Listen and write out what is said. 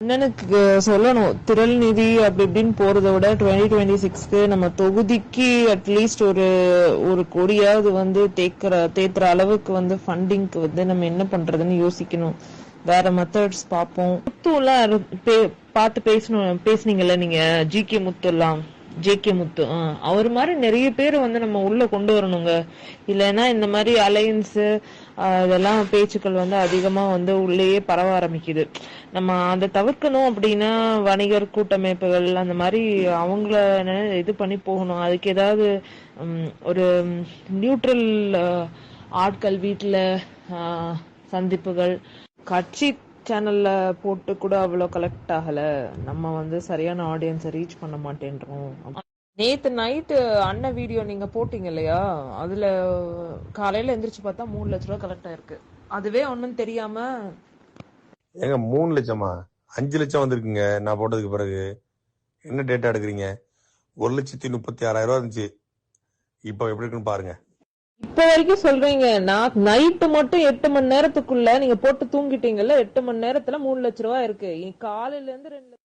அண்ணனுக்கு சொல்லணும், திரள் நிதி அப்படி இப்படின்னு போறதை விட 2026க்கு நம்ம தொகுதிக்கு அட்லீஸ்ட் ஒரு ஒரு கோடியாவது வந்து தேத்துற அளவுக்கு வந்து ஃபண்டிங்க்கு வந்து நம்ம என்ன பண்றதுன்னு யோசிக்கணும். வேற மெத்தட்ஸ் பார்ப்போம். முத்துலாம் பார்த்து பேசுனீங்கல்ல நீங்க, ஜே கே முத்து அவர் மாதிரி நிறைய பேர் வந்து நம்ம உள்ள கொண்டு வரணுங்க. இல்லைன்னா இந்த மாதிரி அலையன்ஸ் இதெல்லாம் பேச்சுக்கள் வந்து அதிகமா வந்து உள்ளேயே பரவ ஆரம்பிக்குது. நம்ம அதை தவிர்க்கணும் அப்படின்னா வணிகர் கூட்டமைப்புகள் அந்த மாதிரி அவங்கள இது பண்ணி போகணும். அதுக்கு ஏதாவது ஒரு நியூட்ரல் ஆட்கள் வீட்டுல சந்திப்புகள், கட்சி சேனல்ல போட்டு கூட அவ்வளவு கலெக்ட் ஆகல. நம்ம வந்து சரியான ஆடியன்ஸை ரீச் பண்ண மாட்டேன்றோம். நேத்து நைட்டு அண்ணன் வீடியோ நீங்க போட்டீங்க இல்லையா, அதுல காலையில எந்திரிச்சு பார்த்தா 3 லட்ச ரூபாய் கலெக்ட் ஆயிருக்கு. அதுவே ஒன்னும் தெரியாம. ஏங்க 3 லட்சமா? 5 லட்சம் வந்திருக்குங்க நான் போட்டதுக்கு பிறகு. என்ன டேட்டா எடுக்கிறீங்க? 1,36,000 ரூபா இருந்துச்சு. இப்ப எப்படி இருக்குன்னு பாருங்க. இப்ப வரைக்கும் சொல்றீங்க, நான் நைட்டு மட்டும் 8 மணி நேரத்துக்குள்ள நீங்க போட்டு தூங்கிட்டீங்கல்ல, 8 மணி நேரத்துல 3 லட்ச ரூபாய் இருக்கு. காலையில இருந்து 2